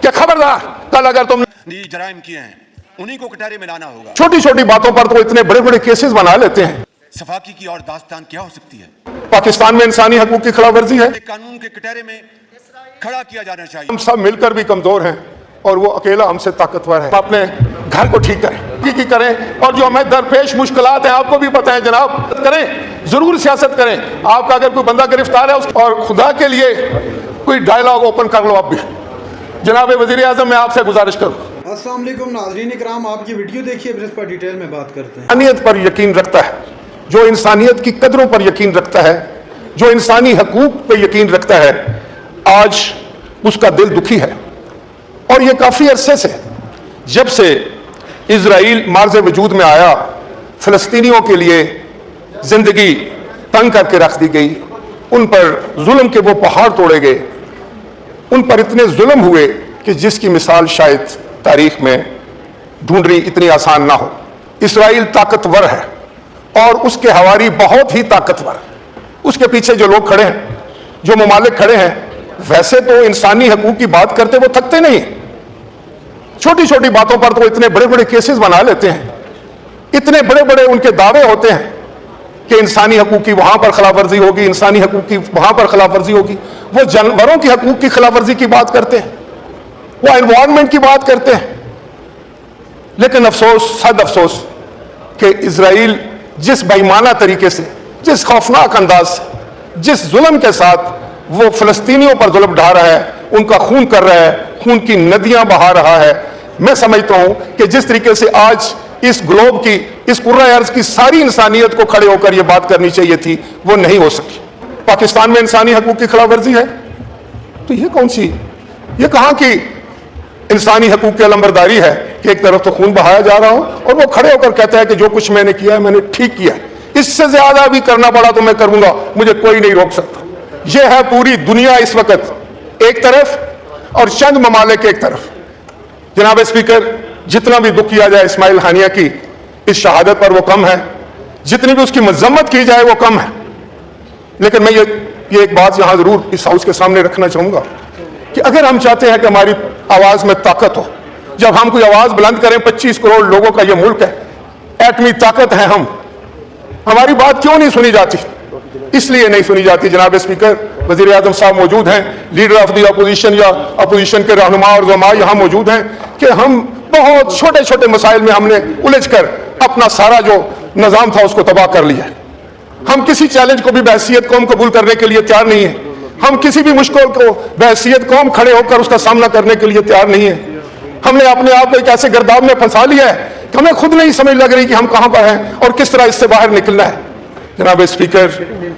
کہ خبردار کل اگر تم نے جرائم کیے ہیں انہی کو کٹہرے میں لانا ہوگا. چھوٹی چھوٹی باتوں پر تو اتنے بڑے بڑے کیسز بنا لیتے ہیں. صفاقی کی اور داستان کیا ہو سکتی ہے؟ پاکستان میں انسانی حقوق کی خلاف ورزی ہے. قانون کے کٹہرے میں کھڑا کیا جانا چاہیے. ہم سب مل کر بھی کمزور ہیں اور وہ اکیلا ہم سے طاقتور ہے. اپنے گھر کو ٹھیک کریں اور جو ہمیں درپیش مشکلات ہیں آپ کو بھی پتہ ہے جناب, کریں ضرور سیاست کریں. آپ کا اگر کوئی بندہ گرفتار ہے اور خدا کے لیے کوئی ڈائلاگ اوپن کر لو. آپ بھی جناب وزیر اعظم میں آپ سے گزارش کروں. السلام علیکم ناظرین اکرام, آپ کی ویڈیو دیکھیے پھر اس پر ڈیٹیل میں بات کرتے ہیں. انسانیت پر یقین رکھتا ہے, جو انسانیت کی قدروں پر یقین رکھتا ہے, جو انسانی حقوق پہ یقین رکھتا ہے, آج اس کا دل دکھی ہے. اور یہ کافی عرصے سے, جب سے اسرائیل مارز وجود میں آیا, فلسطینیوں کے لیے زندگی تنگ کر کے رکھ دی گئی, ان پر ظلم کے وہ پہاڑ توڑے گئے, ان پر اتنے ظلم ہوئے کہ جس کی مثال شاید تاریخ میں ڈھونڈنی اتنی آسان نہ ہو. اسرائیل طاقتور ہے اور اس کے حواری بہت ہی طاقتور. اس کے پیچھے جو لوگ کھڑے ہیں, جو ممالک کھڑے ہیں, ویسے تو انسانی حقوق کی بات کرتے وہ تھکتے نہیں. چھوٹی چھوٹی باتوں پر تو اتنے بڑے بڑے کیسز بنا لیتے ہیں, اتنے بڑے بڑے ان کے دعوے ہوتے ہیں کہ انسانی حقوق کی وہاں پر خلاف ورزی ہوگی, انسانی حقوق کی وہاں پر خلاف ورزی ہوگی. وہ جانوروں کی حقوق کی خلاف ورزی کی بات کرتے ہیں, وہ انوائرمنٹ کی بات کرتے ہیں. لیکن افسوس, صد افسوس کہ اسرائیل جس بےایمانہ طریقے سے, جس خوفناک انداز سے, جس ظلم کے ساتھ وہ فلسطینیوں پر ظلم ڈھا رہا ہے, ان کا خون کر رہا ہے, خون کی ندیاں بہا رہا ہے, میں سمجھتا ہوں کہ جس طریقے سے آج اس گلوب کی, اس کرۂ ارض کی ساری انسانیت کو کھڑے ہو کر یہ بات کرنی چاہیے تھی, وہ نہیں ہو سکی. پاکستان میں انسانی حقوق کی خلاف ورزی ہے تو یہ کون سی, یہ کہاں کی انسانی حقوق کی علمبرداری ہے کہ ایک طرف تو خون بہایا جا رہا ہوں اور وہ کھڑے ہو کر کہتا ہے کہ جو کچھ میں نے کیا ہے میں نے ٹھیک کیا ہے, اس سے زیادہ بھی کرنا پڑا تو میں کروں گا, مجھے کوئی نہیں روک سکتا. یہ ہے پوری دنیا اس وقت ایک طرف اور چند ممالک ایک طرف. جناب اسپیکر, جتنا بھی دکھ کیا جائے اسماعیل ہانیہ کی اس شہادت پر وہ کم ہے, جتنی بھی اس کی مذمت کی جائے وہ کم ہے. لیکن میں یہ ایک بات یہاں ضرور اس ہاؤس کے سامنے رکھنا چاہوں گا کہ اگر ہم چاہتے ہیں کہ ہماری آواز میں طاقت ہو, جب ہم کوئی آواز بلند کریں, 25 کروڑ لوگوں کا یہ ملک ہے, ایٹمی طاقت ہے ہم, ہماری بات کیوں نہیں سنی جاتی؟ اس لیے نہیں سنی جاتی جناب اسپیکر, وزیر اعظم صاحب موجود ہیں, لیڈر آف دی اپوزیشن یا اپوزیشن کے رہنما اور زعماء یہاں موجود ہیں, کہ ہم بہت چھوٹے چھوٹے مسائل میں ہم نے الجھ کر اپنا سارا جو نظام تھا اس کو تباہ کر لیا. ہم کسی چیلنج کو بھی بحیثیت قوم قبول کرنے کے لیے تیار نہیں ہیں, ہم کسی بھی مشکل کو بحیثیت قوم کھڑے ہو کر اس کا سامنا کرنے کے لیے تیار نہیں ہیں. ہم نے اپنے آپ کو ایک ایسے گرداب میں پھنسا لیا ہے کہ ہمیں خود نہیں سمجھ لگ رہی کہ ہم کہاں پر ہیں اور کس طرح اس سے باہر نکلنا ہے. جناب اسپیکر,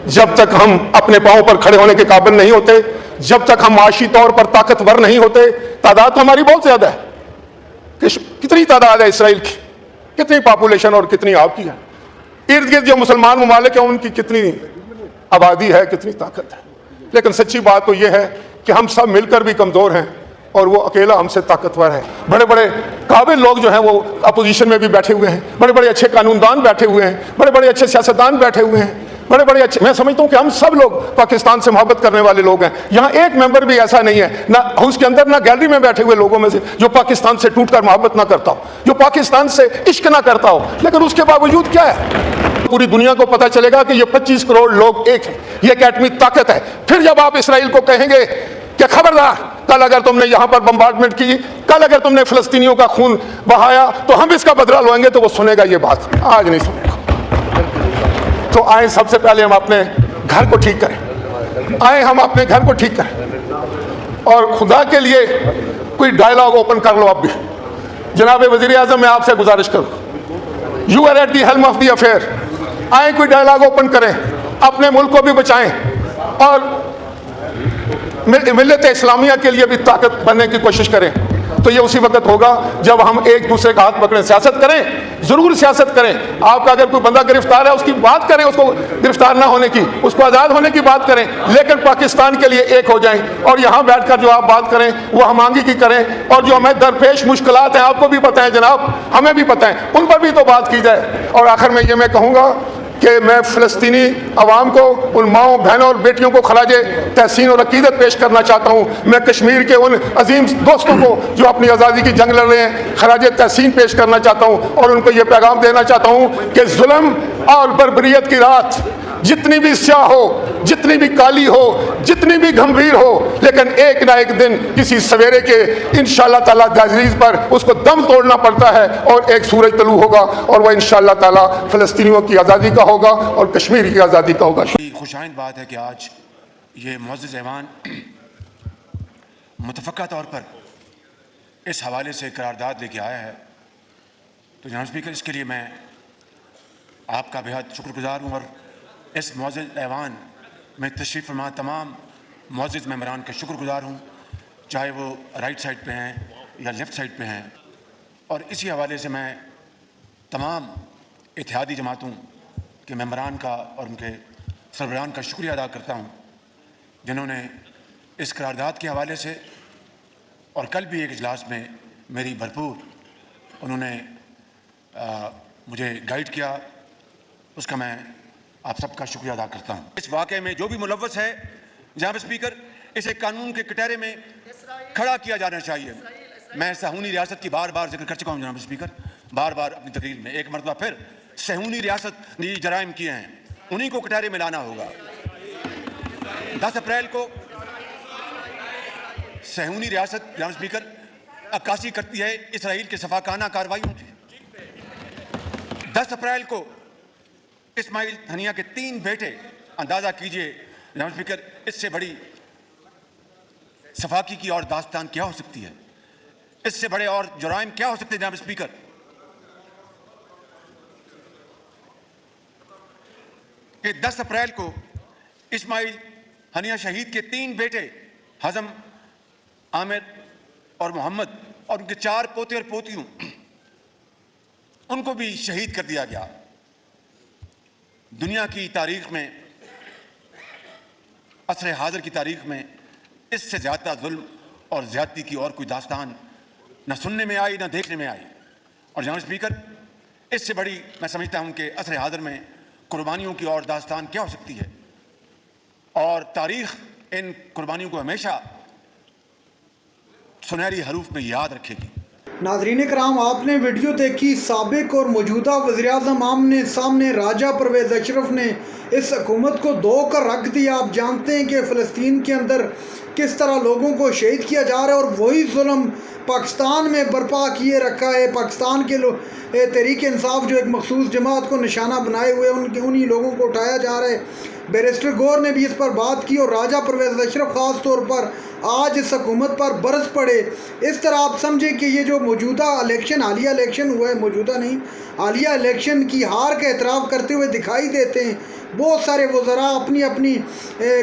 جب تک ہم اپنے پاؤں پر کھڑے ہونے کے قابل نہیں ہوتے, جب تک ہم معاشی طور پر طاقتور نہیں ہوتے, تعداد تو ہماری بہت زیادہ ہے, کتنی تعداد ہے اسرائیل کی, کتنی پاپولیشن اور کتنی آپ کی ہے, ارد گرد جو مسلمان ممالک ہیں ان کی کتنی آبادی ہے, کتنی طاقت ہے. لیکن سچی بات تو یہ ہے کہ ہم سب مل کر بھی کمزور ہیں اور وہ اکیلا ہم سے طاقتور ہے. بڑے بڑے قابل لوگ جو ہیں وہ اپوزیشن میں بھی بیٹھے ہوئے ہیں, بڑے بڑے اچھے قانون دان بیٹھے ہوئے ہیں, بڑے بڑے اچھے سیاستدان بیٹھے ہوئے ہیں, بڑے بڑے اچھے, میں سمجھتا ہوں کہ ہم سب لوگ پاکستان سے محبت کرنے والے لوگ ہیں. یہاں ایک ممبر بھی ایسا نہیں ہے, نہ ہاؤس کے اندر نہ گیلری میں بیٹھے ہوئے لوگوں میں سے, جو پاکستان سے ٹوٹ کر محبت نہ کرتا ہو, جو پاکستان سے عشق نہ کرتا ہو. لیکن اس کے باوجود کیا ہے, پوری دنیا کو پتہ چلے گا کہ یہ 25 کروڑ لوگ ایک ہیں, یہ ایک ایٹمی طاقت ہے. پھر جب آپ اسرائیل کو کہیں گے کہ خبردار کل اگر تم نے یہاں پر بمبارڈمنٹ کی, کل اگر تم نے فلسطینیوں کا خون بہایا تو ہم اس کا بدلہ لیں گے, تو وہ سنے گا یہ بات, آج نہیں سنے گا. تو آئیں سب سے پہلے ہم اپنے گھر کو ٹھیک کریں, آئیں ہم اپنے گھر کو ٹھیک کریں اور خدا کے لیے کوئی ڈائلاگ اوپن کر لو. اب بھی جناب وزیر اعظم میں آپ سے گزارش کروں, you are at the helm of the affair, آئیں کوئی ڈائلاگ اوپن کریں, اپنے ملک کو بھی بچائیں اور ملت اسلامیہ کے لیے بھی طاقت بننے کی کوشش کریں. تو یہ اسی وقت ہوگا جب ہم ایک دوسرے کا ہاتھ پکڑیں. سیاست کریں, ضرور سیاست کریں. آپ کا اگر کوئی بندہ گرفتار ہے اس کی بات کریں, اس کو گرفتار نہ ہونے کی, اس کو آزاد ہونے کی بات کریں, لیکن پاکستان کے لیے ایک ہو جائیں. اور یہاں بیٹھ کر جو آپ بات کریں وہ ہم آنگی کی کریں, اور جو ہمیں درپیش مشکلات ہیں آپ کو بھی پتہ ہے جناب, ہمیں بھی پتہ ہے, ان پر بھی تو بات کی جائے. اور آخر میں یہ میں کہوں گا کہ میں فلسطینی عوام کو، ان ماؤں بہنوں اور بیٹیوں کو خراج تحسین اور عقیدت پیش کرنا چاہتا ہوں. میں کشمیر کے ان عظیم دوستوں کو جو اپنی آزادی کی جنگ لڑ رہے ہیں خراج تحسین پیش کرنا چاہتا ہوں، اور ان کو یہ پیغام دینا چاہتا ہوں کہ ظلم اور بربریت کی رات جتنی بھی سیاہ ہو، جتنی بھی کالی ہو، جتنی بھی گھمبیر ہو، لیکن ایک نہ ایک دن کسی سویرے کے انشاءاللہ تعالیٰ دہلیز پر اس کو دم توڑنا پڑتا ہے، اور ایک سورج طلوع ہوگا، اور وہ انشاءاللہ تعالیٰ فلسطینیوں کی آزادی کا ہوگا اور کشمیر کی آزادی کا ہوگا. خوش آئند بات ہے کہ آج یہ معزز ایوان متفقہ طور پر اس حوالے سے قرارداد لے کے آیا ہے. تو جناب اسپیکر، اس کے لیے میں آپ کا بہت شکر گزار ہوں، اور اس معزز ایوان میں تشریف فرما تمام معزز ممبران کا شکر گزار ہوں، چاہے وہ رائٹ سائڈ پہ ہیں یا لیفٹ سائڈ پہ ہیں. اور اسی حوالے سے میں تمام اتحادی جماعتوں کے ممبران کا اور ان کے سربراہان کا شکریہ ادا کرتا ہوں، جنہوں نے اس قرارداد کے حوالے سے اور کل بھی ایک اجلاس میں میری بھرپور انہوں نے مجھے گائیڈ کیا، اس کا میں آپ سب کا شکریہ ادا کرتا ہوں. اس واقعے میں جو بھی ملوث ہے جناب اسپیکر، اسے قانون کے کٹہرے میں کھڑا کیا جانا چاہیے. میں صہیونی ریاست کی بار بار ذکر کر چکا ہوں جناب اسپیکر، بار بار اپنی تقریر میں، ایک مرتبہ پھر صہیونی ریاست نے جرائم کیے ہیں، انہی کو کٹہرے میں لانا ہوگا. 10 اپریل کو صہیونی ریاست جناب اسپیکر عکاسی کرتی ہے اسرائیل کے سفاکانہ کارروائیوں کی. 10 اپریل کو اسماعیل ہنیہ کے 3 بیٹے، اندازہ کیجئے جناب اسپیکر اس سے بڑی صفاقی کی اور داستان کیا ہو سکتی ہے، اس سے بڑے اور جرائم کیا ہو سکتے ہیں جناب اسپیکر. کہ 10 اپریل کو اسماعیل ہنیہ شہید کے 3 بیٹے حزم، عامر اور محمد اور ان کے 4 پوتے اور پوتیوں، ان کو بھی شہید کر دیا گیا. دنیا کی تاریخ میں، عصر حاضر کی تاریخ میں اس سے زیادہ ظلم اور زیادتی کی اور کوئی داستان نہ سننے میں آئی نہ دیکھنے میں آئی. اور جناب اسپیکر، اس سے بڑی میں سمجھتا ہوں کہ عصر حاضر میں قربانیوں کی اور داستان کیا ہو سکتی ہے، اور تاریخ ان قربانیوں کو ہمیشہ سنہری حروف میں یاد رکھے گی. ناظرین کرام، آپ نے ویڈیو دیکھی. سابق اور موجودہ وزیراعظم آمنے سامنے. راجہ پرویز اشرف نے اس حکومت کو دھو کر رکھ دیا. آپ جانتے ہیں کہ فلسطین کے اندر کس طرح لوگوں کو شہید کیا جا رہا ہے، اور وہی ظلم پاکستان میں برپا کیے رکھا ہے. پاکستان کے تحریک انصاف جو ایک مخصوص جماعت کو نشانہ بنائے ہوئے انہی لوگوں کو اٹھایا جا رہا ہے. بیرسٹر گور نے بھی اس پر بات کی، اور راجہ پرویز اشرف خاص طور پر آج اس حکومت پر برس پڑے. اس طرح آپ سمجھیں کہ یہ جو موجودہ الیکشن، حالیہ الیکشن ہوا ہے، موجودہ نہیں، حالیہ الیکشن کی ہار کا اعتراف کرتے ہوئے دکھائی دیتے ہیں. بہت سارے وزراء اپنی اپنی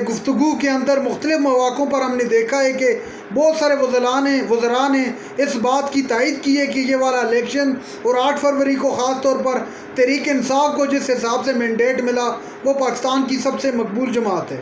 گفتگو کے اندر مختلف مواقعوں پر ہم نے دیکھا ہے کہ بہت سارے وزراء نے اس بات کی تائید کی ہے کہ یہ والا الیکشن اور 8 فروری کو خاص طور پر تحریک انصاف کو جس حساب سے مینڈیٹ ملا وہ پاکستان کی سب سے مقبول جماعت ہے.